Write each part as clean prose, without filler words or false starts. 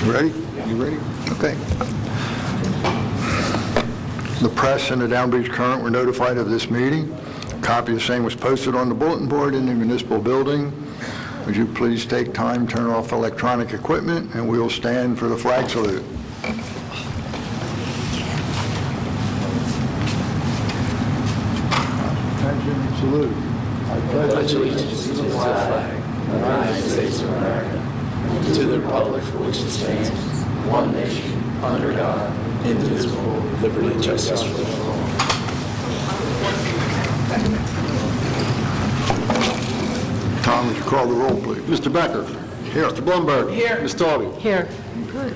Ready? You ready? Okay. The press and the Down Beach Current were notified of this meeting. A copy of the same was posted on the bulletin board in the municipal building. Would you please take time, turn off electronic equipment, and we will stand for the flag salute. Attention and salute. I pledge allegiance to the flag of the United States of America, and to the republic for which it stands, one nation, under God, indivisible, liberty and justice for all. Tom, would you call the roll, please? Mr. Becker. Here. Mr. Blumberg. Here. Ms. Taube. Here. Good.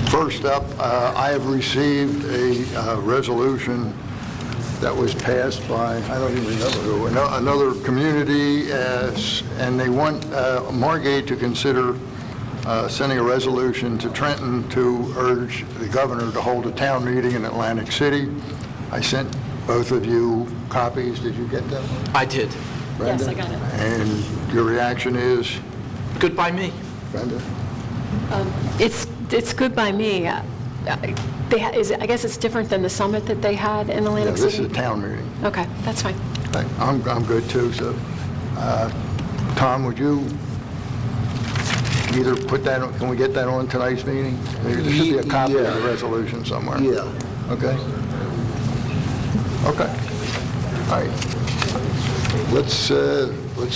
First up, I have received a resolution that was passed by, I don't even remember who, another community, and they want Margate to consider sending a resolution to Trenton to urge the governor to hold a town meeting in Atlantic City. I sent both of you copies. Did you get them? I did. Brenda? Yes, I got it. And your reaction is? Good by me. Brenda? It's good by me. I guess it's different than the summit that they had in Yeah, Atlantic this City? is a town meeting. Okay, that's fine. I'm good too, so. Tom, would you either put that, can we get that on tonight's meeting? There should be a copy of the resolution somewhere. Yeah. Okay? Okay. All right. Let's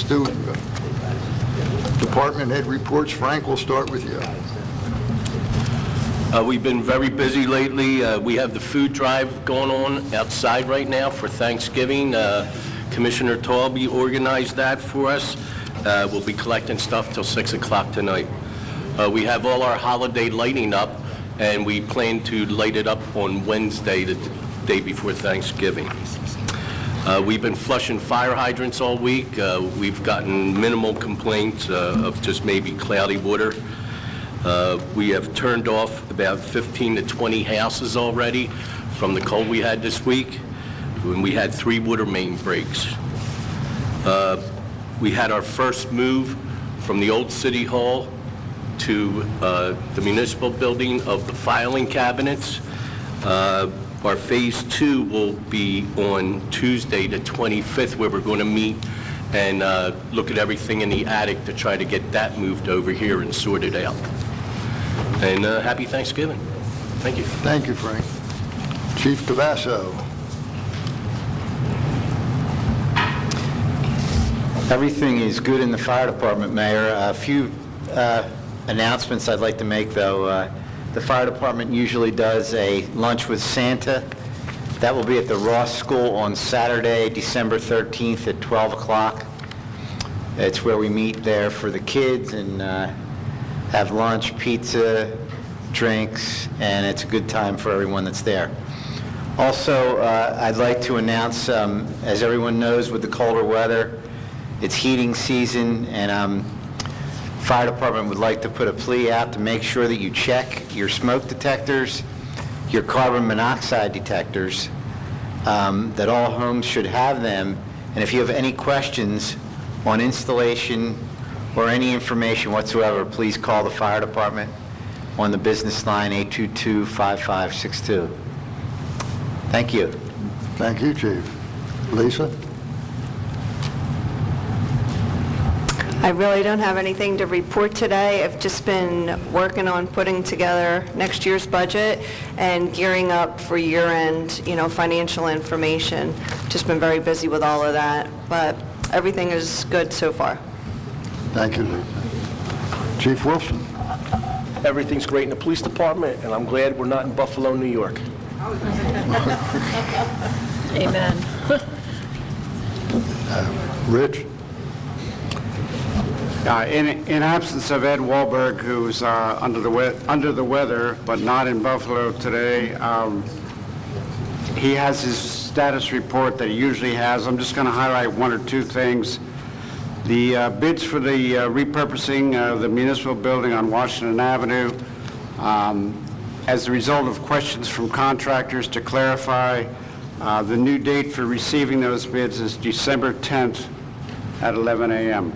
do department head reports. Frank, we'll start with you. We've been very busy lately. We have the food drive going on outside right now for Thanksgiving. Commissioner Taube organized that for us. We'll be collecting stuff till 6 o'clock tonight. We have all our holiday lighting up, and we plan to light it up on Wednesday, the day before Thanksgiving. We've been flushing fire hydrants all week. We've gotten minimal complaints of just maybe cloudy water. We have turned off about 15 to 20 houses already from the cold we had this week, when we had 3 water main breaks. We had our first move from the old City Hall to the municipal building of the filing cabinets. Our phase 2 will be on Tuesday the 25th, where we're going to meet and look at everything in the attic to try to get that moved over here and sorted out. And happy Thanksgiving. Thank you. Thank you, Frank. Chief Cavasso. Everything is good in the fire department, Mayor. A few announcements I'd like to make, though. The fire department usually does a lunch with Santa. That will be at the Ross School on Saturday, December 13th at 12 o'clock. It's where we meet there for the kids and have lunch, pizza, drinks, and it's a good time for everyone that's there. Also, I'd like to announce, as everyone knows, with the colder weather, it's heating season, and fire department would like to put a plea out to make sure that you check your smoke detectors, your carbon monoxide detectors, that all homes should have them. And if you have any questions on installation or any information whatsoever, please call the fire department on the business line 822-5562. Thank you. Thank you, Chief. Lisa? I really don't have anything to report today. I've just been working on putting together next year's budget and gearing up for year-end, financial information. Just been very busy with all of that, but everything is good so far. Thank you, Lisa. Chief Wilson? Everything's great in the police department, and I'm glad we're not in Buffalo, New York. Amen. Rich? In absence of Ed Wahlberg, who's under the weather, but not in Buffalo today, he has his status report that he usually has. I'm just going to highlight one or two things. The bids for the repurposing of the municipal building on Washington Avenue, as a result of questions from contractors to clarify, the new date for receiving those bids is December 10th at 11 a.m.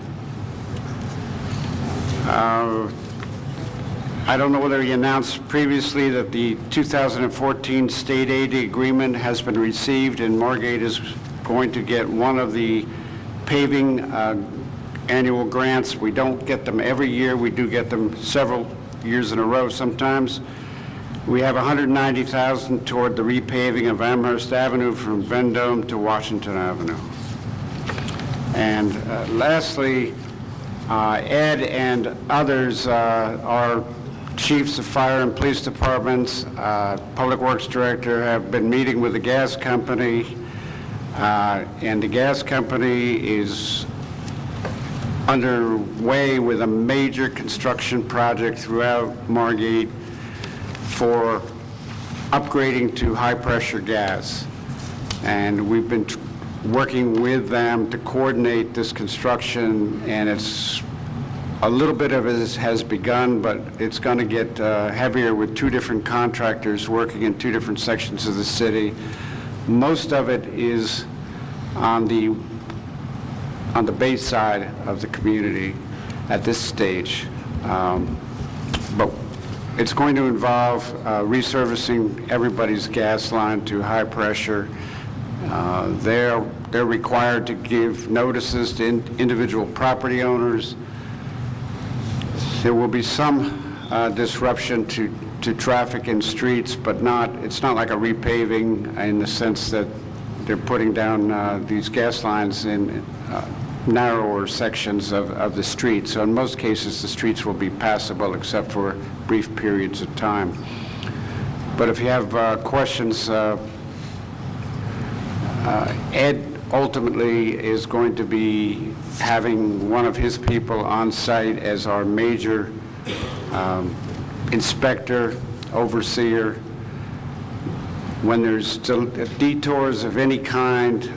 I don't know whether he announced previously that the 2014 state aid agreement has been received, and Margate is going to get one of the paving annual grants. We don't get them every year. We do get them several years in a row sometimes. We have $190,000 toward the repaving of Amherst Avenue from Vendome to Washington Avenue. And lastly, Ed and others, our chiefs of fire and police departments, Public Works Director, have been meeting with the gas company, and the gas company is underway with a major construction project throughout Margate for upgrading to high-pressure gas. And we've been working with them to coordinate this construction, and it's a little bit of it has begun, but it's going to get heavier with two different contractors working in two different sections of the city. Most of it is on the base side of the community at this stage. But it's going to involve resurfacing everybody's gas line to high pressure. They're required to give notices to individual property owners. There will be some disruption to traffic in streets, but it's not like a repaving in the sense that they're putting down these gas lines in narrower sections of the street. So in most cases, the streets will be passable except for brief periods of time. But if you have questions, Ed ultimately is going to be having one of his people on site as our major inspector, overseer. When there's detours of any kind,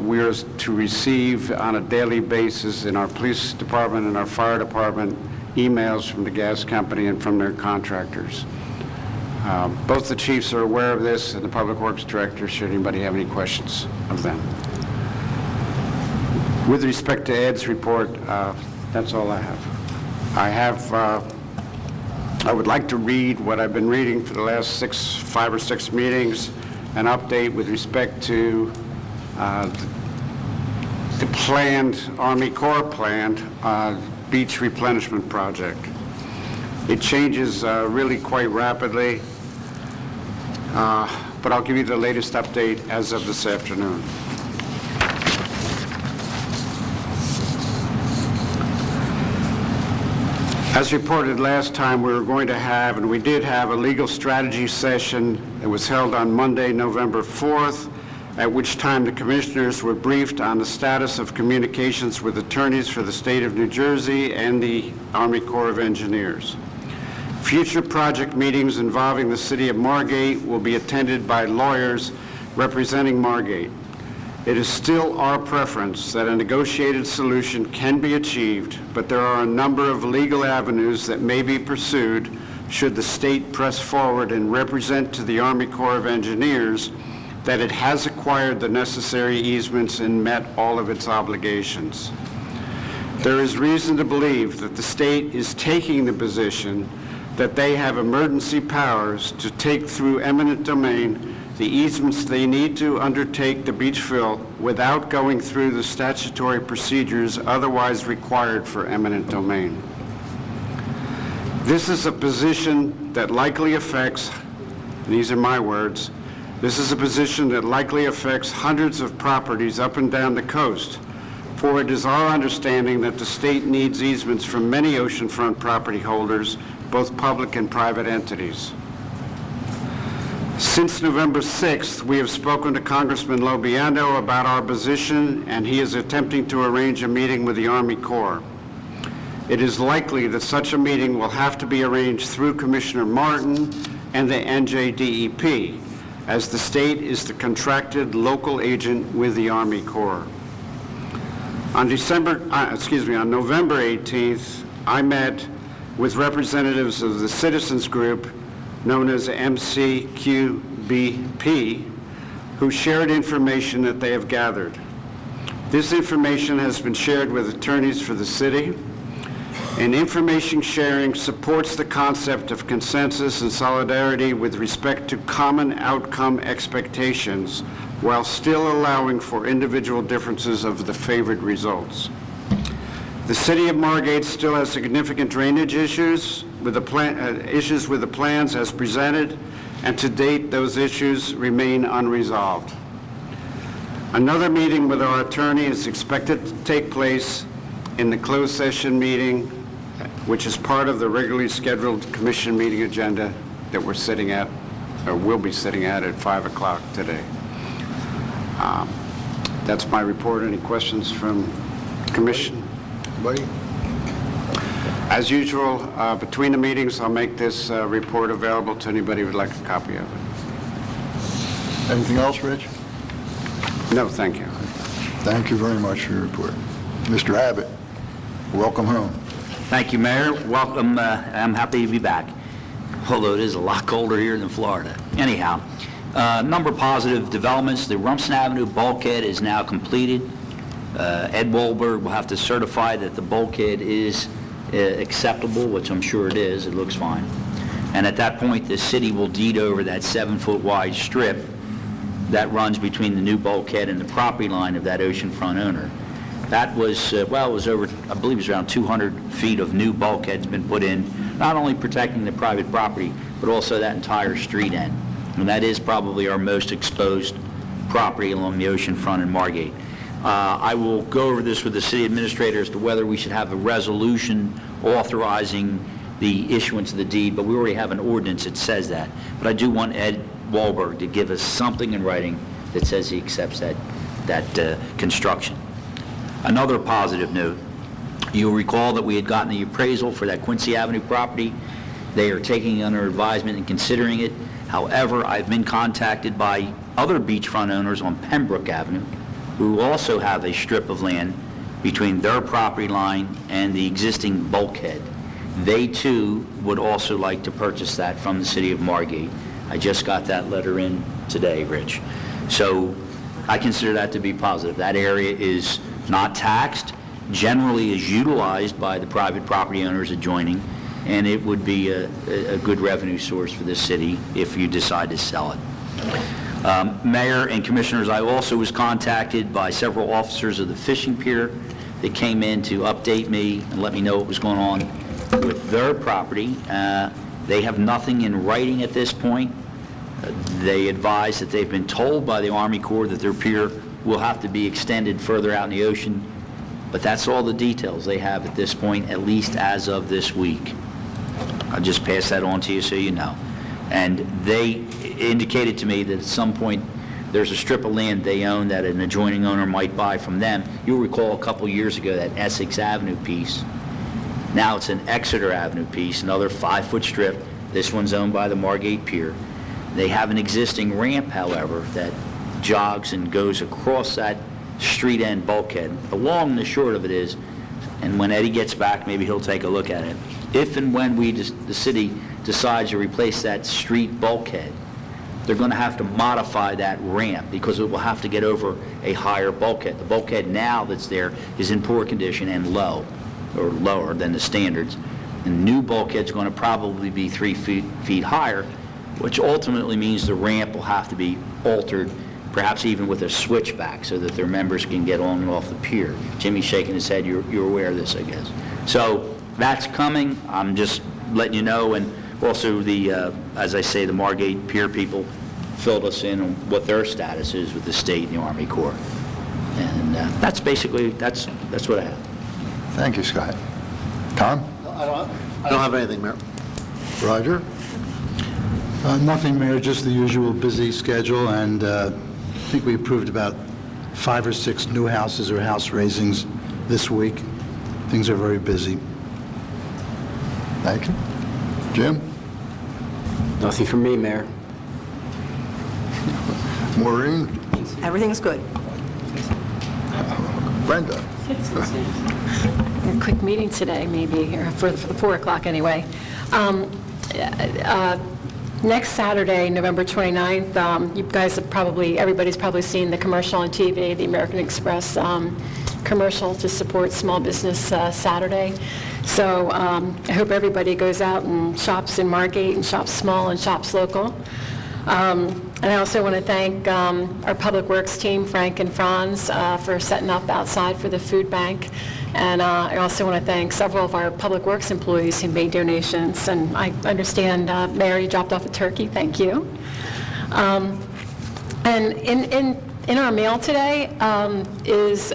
we are to receive on a daily basis in our police department and our fire department emails from the gas company and from their contractors. Both the chiefs are aware of this, and the Public Works Director, should anybody have any questions of them. With respect to Ed's report, that's all I have. I would like to read what I've been reading for the last 5 or 6 meetings, an update with respect to the planned, Army Corps planned beach replenishment project. It changes really quite rapidly, but I'll give you the latest update as of this afternoon. As reported last time, we were going to have, and we did have, a legal strategy session that was held on Monday, November 4th, at which time the commissioners were briefed on the status of communications with attorneys for the state of New Jersey and the Army Corps of Engineers. Future project meetings involving the city of Margate will be attended by lawyers representing Margate. It is still our preference that a negotiated solution can be achieved, but there are a number of legal avenues that may be pursued should the state press forward and represent to the Army Corps of Engineers that it has acquired the necessary easements and met all of its obligations. There is reason to believe that the state is taking the position that they have emergency powers to take through eminent domain the easements they need to undertake the beach fill without going through the statutory procedures otherwise required for eminent domain. This is a position that likely affects, and these are my words, this is a position that likely affects hundreds of properties up and down the coast, for it is our understanding that the state needs easements from many oceanfront property holders, both public and private entities. Since November 6th, we have spoken to Congressman Lobiando about our position, and he is attempting to arrange a meeting with the Army Corps. It is likely that such a meeting will have to be arranged through Commissioner Martin and the NJDEP, as the state is the contracted local agent with the Army Corps. On November 18th, I met with representatives of the citizens group known as MCQBP, who shared information that they have gathered. This information has been shared with attorneys for the city. and information sharing supports the concept of consensus and solidarity with respect to common outcome expectations while still allowing for individual differences of the favored results. The City of Margate still has significant drainage issues with the plans as presented, and to date, those issues remain unresolved. Another meeting with our attorney is expected to take place in the closed session meeting, which is part of the regularly scheduled commission meeting agenda that we're sitting at, or will be sitting at 5 o'clock today. That's my report. Any questions from the commission? Buddy? As usual, between the meetings, I'll make this report available to anybody who would like a copy of it. Anything else, Rich? No, thank you. Thank you very much for your report. Mr. Abbott, welcome home. Thank you, Mayor. Welcome. I'm happy to be back, although it is a lot colder here than Florida. Anyhow, number of positive developments. The Rumson Avenue bulkhead is now completed. Ed Wahlberg will have to certify that the bulkhead is acceptable, which I'm sure it is. It looks fine. And at that point, the city will deed over that 7-foot wide strip that runs between the new bulkhead and the property line of that oceanfront owner. That was, it was over, I believe it was around 200 feet of new bulkheads been put in, not only protecting the private property, but also that entire street end. And that is probably our most exposed property along the oceanfront in Margate. I will go over this with the city administrator as to whether we should have a resolution authorizing the issuance of the deed, but we already have an ordinance that says that. But I do want Ed Wahlberg to give us something in writing that says he accepts that construction. Another positive note, you'll recall that we had gotten the appraisal for that Quincy Avenue property. They are taking it under advisement and considering it. However, I've been contacted by other beachfront owners on Pembroke Avenue who also have a strip of land between their property line and the existing bulkhead. They too would also like to purchase that from the city of Margate. I just got that letter in today, Rich. So I consider that to be positive. That area is not taxed, generally is utilized by the private property owners adjoining, and it would be a good revenue source for the city if you decide to sell it. Mayor and Commissioners, I also was contacted by several officers of the fishing pier that came in to update me and let me know what was going on with their property. They have nothing in writing at this point. They advise that they've been told by the Army Corps that their pier will have to be extended further out in the ocean, but that's all the details they have at this point, at least as of this week. I'll just pass that on to you so you know. And they indicated to me that at some point there's a strip of land they own that an adjoining owner might buy from them. You'll recall a couple years ago that Essex Avenue piece. Now it's an Exeter Avenue piece, another 5-foot strip. This one's owned by the Margate Pier. They have an existing ramp, however, that jogs and goes across that street end bulkhead. The long and the short of it is, and when Eddie gets back, maybe he'll take a look at it. If and when the city decides to replace that street bulkhead, they're going to have to modify that ramp because it will have to get over a higher bulkhead. The bulkhead now that's there is in poor condition and low, or lower than the standards. The new bulkhead's going to probably be 3 feet higher, which ultimately means the ramp will have to be altered, perhaps even with a switchback, so that their members can get on and off the pier. Jimmy's shaking his head. You're aware of this, I guess. So that's coming. I'm just letting you know. And also, as I say, the Margate Pier people filled us in on what their status is with the state and the Army Corps. And that's basically, that's what I have. Thank you, Scott. Tom? I don't have anything, Mayor. Roger? Nothing, Mayor, just the usual busy schedule, and I think we approved about 5 or 6 new houses or house raisings this week. Things are very busy. Thank you. Jim? Nothing from me, Mayor. Maureen? Everything's good. Brenda? A quick meeting today, maybe, or for the 4 o'clock anyway. Next Saturday, November 29th, you guys have everybody's probably seen the commercial on TV, the American Express commercial to support Small Business Saturday. So I hope everybody goes out and shops in Margate and shops small and shops local. And I also want to thank our Public Works team, Frank and Franz, for setting up outside for the food bank. And I also want to thank several of our Public Works employees who made donations. And I understand, Mayor, you dropped off a turkey. Thank you. And in our mail today is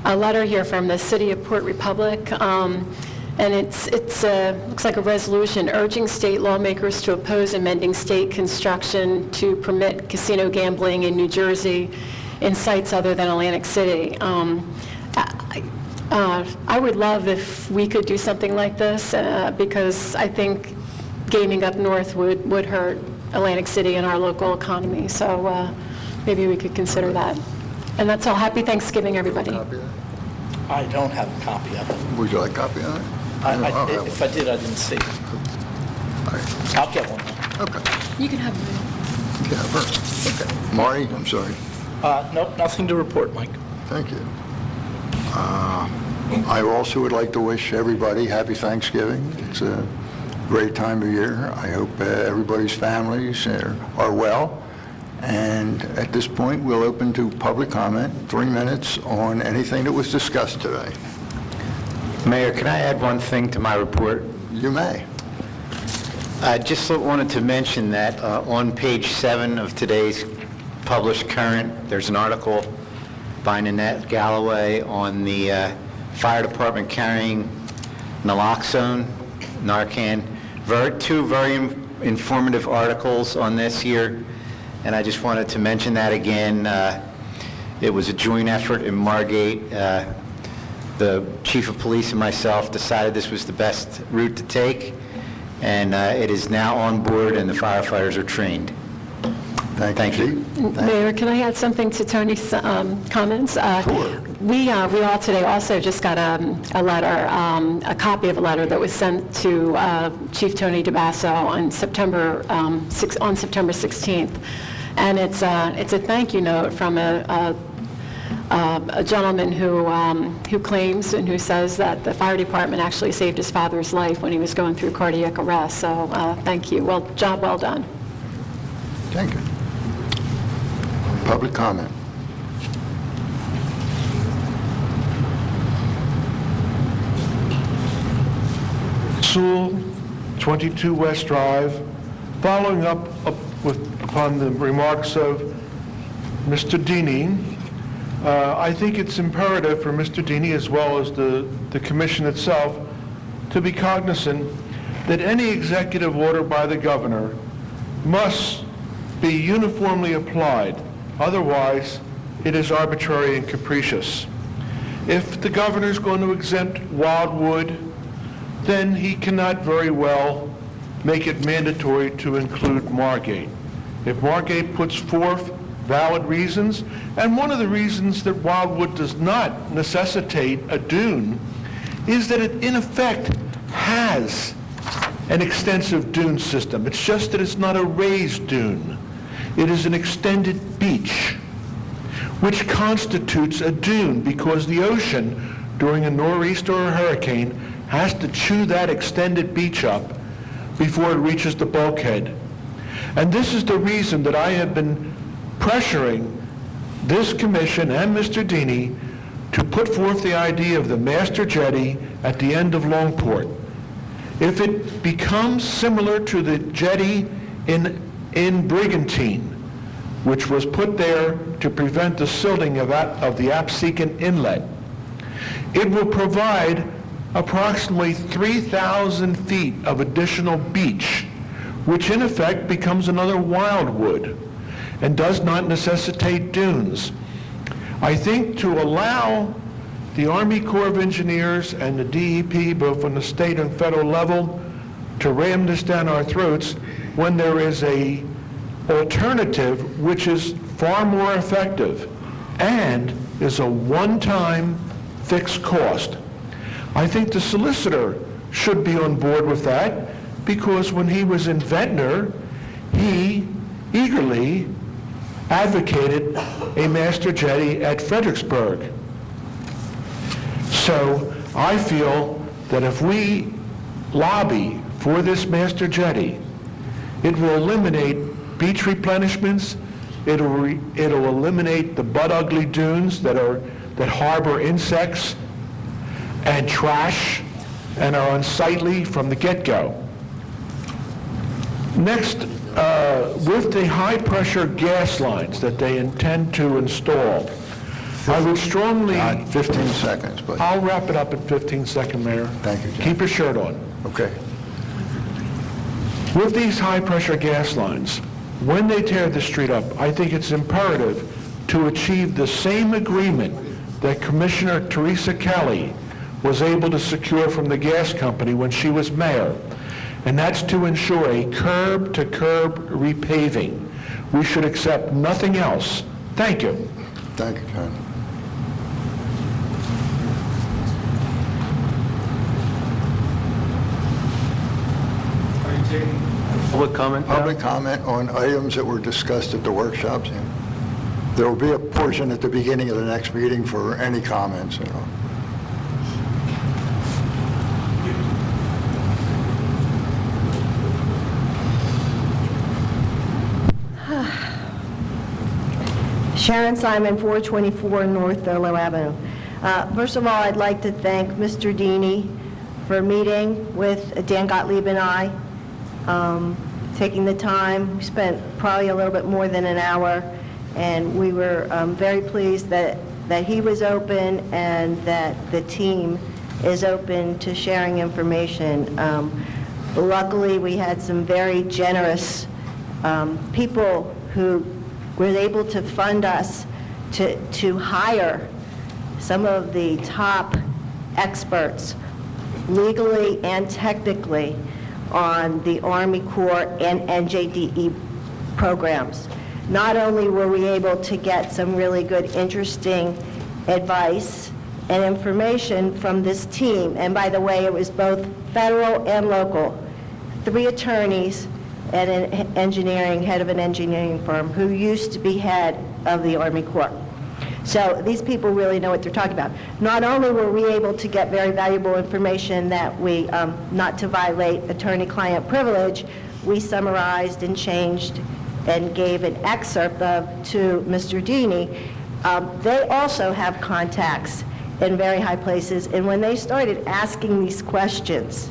a letter here from the City of Port Republic. And it's looks like a resolution urging state lawmakers to oppose amending state construction to permit casino gambling in New Jersey in sites other than Atlantic City. I would love if we could do something like this because I think gaming up north would hurt Atlantic City and our local economy. So maybe we could consider that. And that's all. Happy Thanksgiving, everybody. Copy of that? I don't have a copy of it. Would you like a copy of it? If I did, I didn't see it. All right. I'll get one. Okay. You can have mine. Yeah, first. Okay. Marty, I'm sorry. Nope, nothing to report, Mike. Thank you. I also would like to wish everybody happy Thanksgiving. It's a great time of year. I hope everybody's families are well. And at this point, we'll open to public comment, 3 minutes on anything that was discussed today. Mayor, can I add one thing to my report? You may. I just wanted to mention that on page 7 of today's published Current, there's an article by Nanette Galloway on the fire department carrying naloxone, Narcan. Two very informative articles on this here, and I just wanted to mention that again. It was a joint effort in Margate. The chief of police and myself decided this was the best route to take, and it is now on board and the firefighters are trained. Thank you. Mayor, can I add something to Tony's comments? Sure. We all today also just got a letter, a copy of a letter that was sent to Chief Tony DeBasso on September 16th, and it's a thank you note from a gentleman who claims and who says that the fire department actually saved his father's life when he was going through cardiac arrest. So thank you. Job well done. Thank you. Public comment. Sewell, 22 West Drive. Following up upon the remarks of Mr. Deeney, I think it's imperative for Mr. Deeney, as well as the commission itself, to be cognizant that any executive order by the governor must be uniformly applied. Otherwise, it is arbitrary and capricious. If the governor is going to exempt Wildwood, then he cannot very well make it mandatory to include Margate. If Margate puts forth valid reasons, and one of the reasons that Wildwood does not necessitate a dune is that it in effect has an extensive dune system. It's just that it's not a raised dune. It is an extended beach, which constitutes a dune because the ocean, during a nor'easter or a hurricane, has to chew that extended beach up before it reaches the bulkhead. And this is the reason that I have been pressuring this commission and Mr. Deeney to put forth the idea of the master jetty at the end of Longport. If it becomes similar to the jetty in Brigantine, which was put there to prevent the silting of the Absecon Inlet, it will provide approximately 3,000 feet of additional beach, which in effect becomes another Wildwood and does not necessitate dunes. I think to allow the Army Corps of Engineers and the DEP, both on the state and federal level, to ram this down our throats when there is a alternative which is far more effective and is a one-time fixed cost. I think the solicitor should be on board with that because when he was in Ventnor, he eagerly advocated a master jetty at Fredericksburg. So I feel that if we lobby for this master jetty, it will eliminate beach replenishments, it'll eliminate the butt-ugly dunes that harbor insects and trash and are unsightly from the get-go. Next, with the high-pressure gas lines that they intend to install, I would strongly... 15 seconds, please. I'll wrap it up in 15 seconds, Mayor. Thank you, John. Keep your shirt on. Okay. With these high-pressure gas lines, when they tear the street up, I think it's imperative to achieve the same agreement that Commissioner Teresa Kelly was able to secure from the gas company when she was mayor, and that's to ensure a curb-to-curb repaving. We should accept nothing else. Thank you. Thank you, John. Public comment now? Public comment on items that were discussed at the workshops. Yeah. There will be a portion at the beginning of the next meeting for any comments. Sharon Simon, 424 North Thurlow Avenue. First of all, I'd like to thank Mr. Deeney for meeting with Dan Gottlieb and I, taking the time. We spent probably a little bit more than an hour, and we were very pleased that he was open and that the team is open to sharing information. Luckily, we had some very generous people who were able to fund us to hire some of the top experts, legally and technically, on the Army Corps and NJDE programs. Not only were we able to get some really good, interesting advice and information from this team, and by the way, it was both federal and local, 3 attorneys and an head of an engineering firm who used to be head of the Army Corps. So these people really know what they're talking about. Not only were we able to get very valuable information that we, not to violate attorney-client privilege, we summarized and changed and gave an excerpt to Mr. Deeney. They also have contacts in very high places, and when they started asking these questions,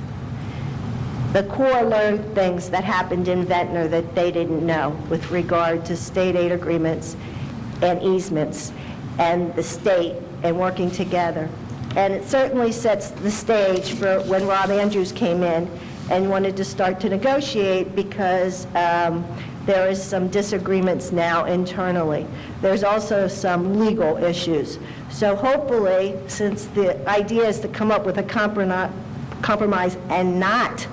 the Corps learned things that happened in Ventnor that they didn't know with regard to state aid agreements and easements and the state and working together. And it certainly sets the stage for when Rob Andrews came in and wanted to start to negotiate, because there is some disagreements now internally. There's also some legal issues. So hopefully, since the idea is to come up with a compromise and not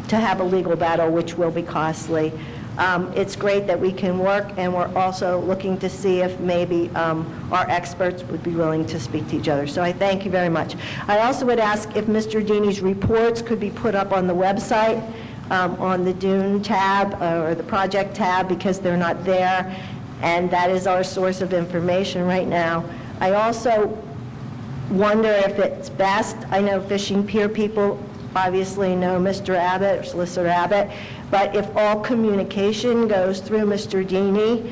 to have a legal battle, which will be costly, it's great that we can work, and we're also looking to see if maybe our experts would be willing to speak to each other. So I thank you very much. I also would ask if Mr. Deeney's reports could be put up on the website, on the Dune tab or the project tab, because they're not there, and that is our source of information right now. I also wonder if it's best, I know fishing pier people obviously know Mr. Abbott, or Solicitor Abbott, but if all communication goes through Mr. Deeney,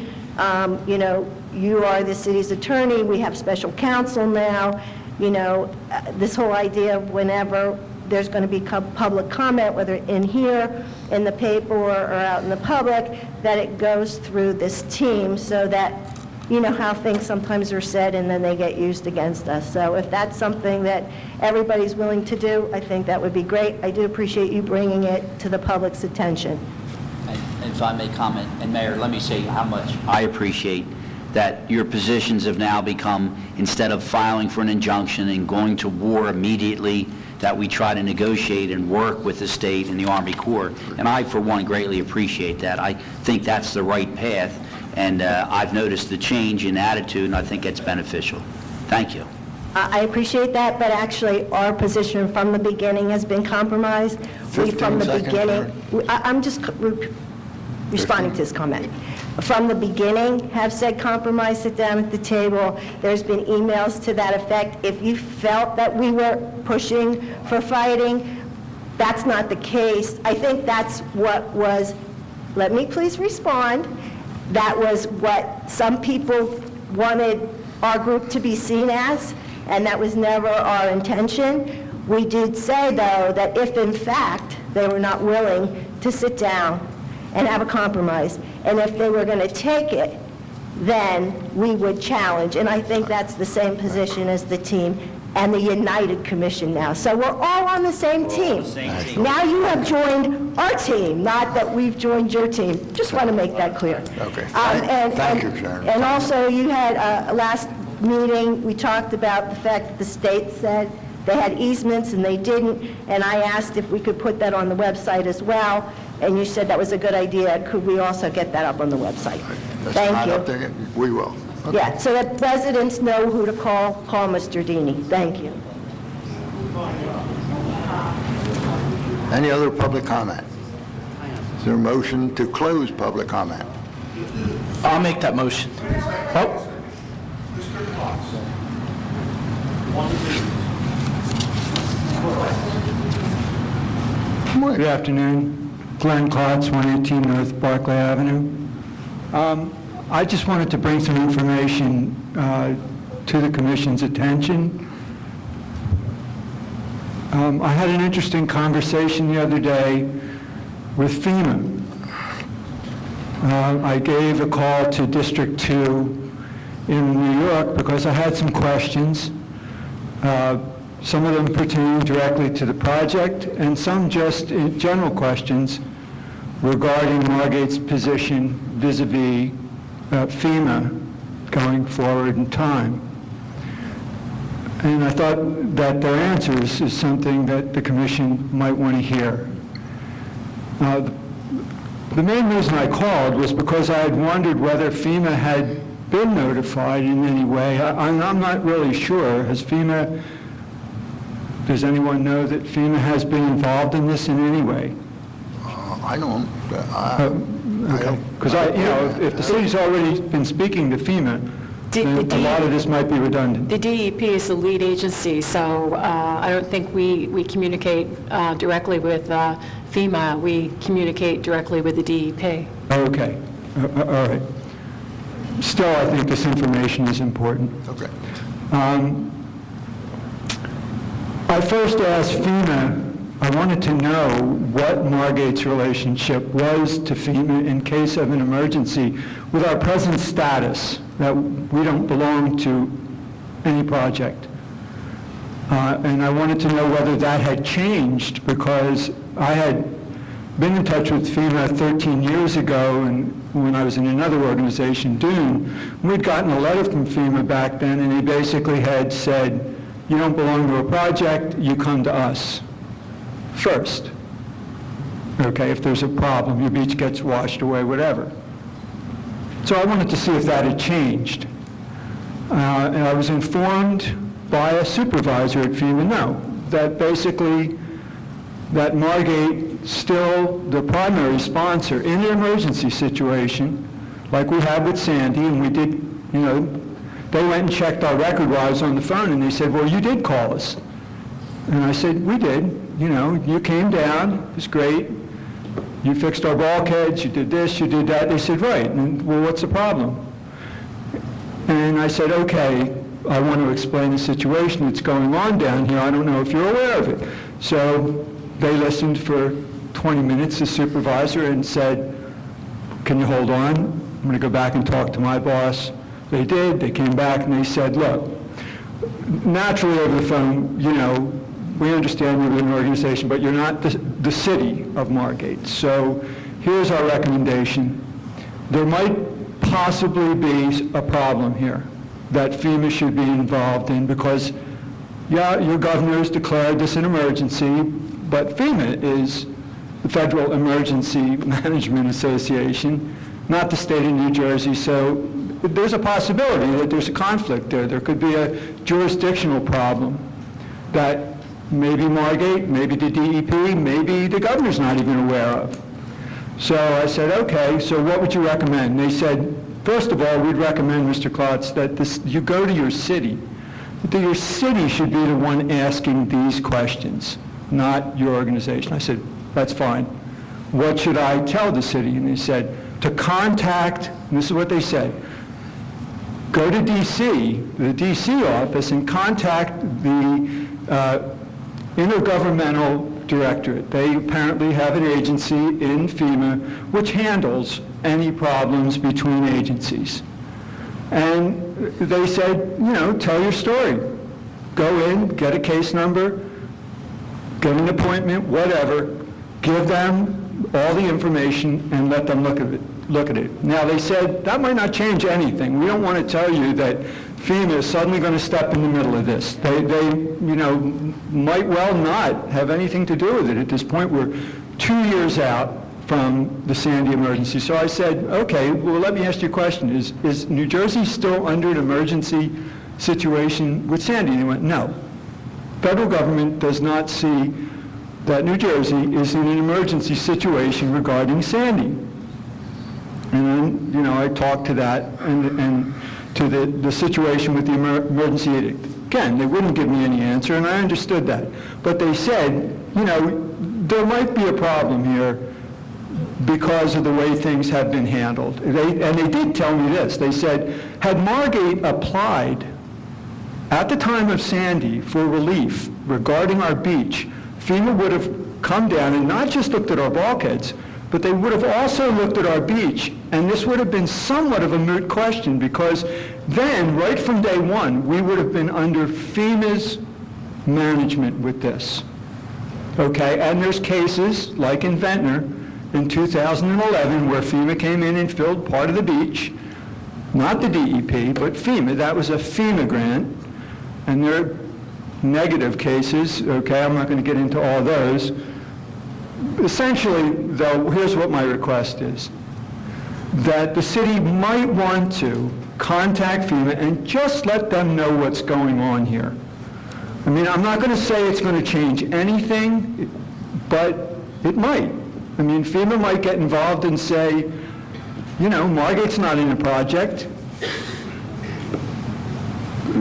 you know, you are the city's attorney, we have special counsel now, you know, this whole idea of whenever there's going to be public comment, whether in here, in the paper, or out in the public, that it goes through this team, so that, you know how things sometimes are said and then they get used against us. So if that's something that everybody's willing to do, I think that would be great. I do appreciate you bringing it to the public's attention. And if I may comment, and Mayor, let me say how much I appreciate that your positions have now become, instead of filing for an injunction and going to war immediately, that we try to negotiate and work with the state and the Army Corps. And I, for one, greatly appreciate that. I think that's the right path, and I've noticed the change in attitude, and I think it's beneficial. Thank you. I appreciate that, but actually our position from the beginning has been compromised. We, from the 15 seconds, beginning, I'm just responding to his comment. from the beginning have said compromise, sit down at the table. There's been emails to that effect. If you felt that we were pushing for fighting, that's not the case. I think that's what was, let me please respond, that was what some people wanted our group to be seen as, and that was never our intention. We did say, though, that if in fact they were not willing to sit down and have a compromise, and if they were going to take it, then we would challenge. And I think that's the same position as the team and the United Commission now. So we're all on the same team. Now you have joined our team, not that we've joined your team. Just want to make that clear. Okay. And- Thank you, Sharon. And also, you had, last meeting, we talked about the fact that the state said they had easements and they didn't, and I asked if we could put that on the website as well, and you said that was a good idea. Could we also get that up on the website? That's Thank not you. up there. We will. Okay. Yeah, so that residents know who to call Mr. Deeney. Thank you. Any other public comment? Is there a motion to close public comment? I'll make that motion. Oh, Good afternoon. Glenn Klotz, 118 North Barclay Avenue. I just wanted to bring some information to the Commission's attention. I had an interesting conversation the other day with FEMA. I gave a call to District 2 in New York because I had some questions. Some of them pertain directly to the project, and some just general questions regarding Margate's position vis-a-vis FEMA going forward in time. And I thought that their answers is something that the Commission might want to hear. The main reason I called was because I had wondered whether FEMA had been notified in any way. I'm not really sure. Does anyone know that FEMA has been involved in this in any way? I don't. Okay. Because if the city's already been speaking to FEMA, then a lot of this might be redundant. The DEP is the lead agency, so I don't think we communicate directly with FEMA. We communicate directly with the DEP. Okay. All right. Still, I think this information is important. Okay. I first asked FEMA, I wanted to know what Margate's relationship was to FEMA in case of an emergency with our present status, that we don't belong to any project. And I wanted to know whether that had changed, because I had been in touch with FEMA 13 years ago, and when I was in another organization, Dune. We'd gotten a letter from FEMA back then, and they basically had said, you don't belong to a project, you come to us first. Okay, if there's a problem, your beach gets washed away, whatever. So I wanted to see if that had changed. And I was informed by a supervisor at FEMA, no, that basically that Margate still the primary sponsor in an emergency situation, like we had with Sandy, and we did, they went and checked our record while I was on the phone, and they said, well, you did call us. And I said, we did. You came down, it was great. You fixed our bulkheads, you did this, you did that. They said, right. And, well, what's the problem? And I said, okay, I want to explain the situation that's going on down here. I don't know if you're aware of it. So they listened for 20 minutes, the supervisor, and said, can you hold on? I'm going to go back and talk to my boss. They did. They came back and they said, look, naturally over the phone, we understand you're an organization, but you're not the city of Margate. So here's our recommendation. There might possibly be a problem here that FEMA should be involved in because, yeah, your governor has declared this an emergency, but FEMA is the Federal Emergency Management Association, not the state of New Jersey. So there's a possibility that there's a conflict there. There could be a jurisdictional problem that maybe Margate, maybe the DEP, maybe the governor's not even aware of. So I said, okay, so what would you recommend? They said, first of all, we'd recommend, Mr. Klotz, that you go to your city. That your city should be the one asking these questions, not your organization. I said, that's fine. What should I tell the city? And they said, to contact, and this is what they said, go to D.C., the D.C. office, and contact the Intergovernmental Directorate. They apparently have an agency in FEMA which handles any problems between agencies. And they said, tell your story. Go in, get a case number, get an appointment, whatever, give them all the information and let them look at it. Now, they said, that might not change anything. We don't want to tell you that FEMA is suddenly going to step in the middle of this. They might well not have anything to do with it. At this point, we're 2 years out from the Sandy emergency. So I said, okay, well, let me ask you a question. Is New Jersey still under an emergency situation with Sandy? And they went, no. Federal government does not see that New Jersey is in an emergency situation regarding Sandy. And then, I talked to that and to the situation with the emergency edict. Again, they wouldn't give me any answer, and I understood that. But they said, there might be a problem here because of the way things have been handled. And they did tell me this. They said, had Margate applied at the time of Sandy for relief regarding our beach, FEMA would have come down and not just looked at our bulkheads, but they would have also looked at our beach, and this would have been somewhat of a moot question, because then, right from day one, we would have been under FEMA's management with this. Okay, and there's cases, like in Ventnor, in 2011, where FEMA came in and filled part of the beach, not the DEP, but FEMA. That was a FEMA grant, and there are negative cases, okay, I'm not going to get into all those. Essentially, though, here's what my request is. That the city might want to contact FEMA and just let them know what's going on here. I mean, I'm not going to say it's going to change anything, but it might. I mean, FEMA might get involved and say, Margate's not in a project.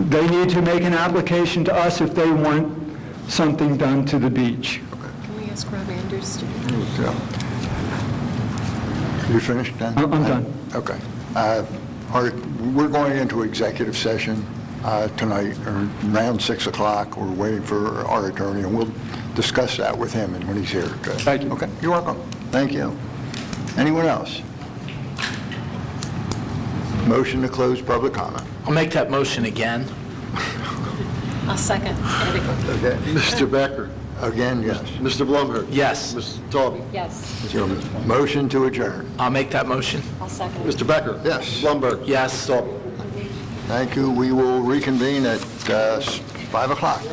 They need to make an application to us if they want something done to the beach. Can we ask Rob Anders to... You finished, then? I'm done. Okay. We're going into executive session tonight, around 6 o'clock. We're waiting for our attorney, and we'll discuss that with him when he's here. Okay? Thank you. Okay, you're welcome. Thank you. Anyone else? Motion to close public comment. I'll make that motion again. I'll second. Okay. Mr. Becker. Again, yes. Mr. Blumberg. Yes. Mr. Taube. Yes. Motion to adjourn. I'll make that motion. I'll second. Mr. Becker. Yes. Blumberg. Yes. Taube. Thank you. We will reconvene at 5 o'clock.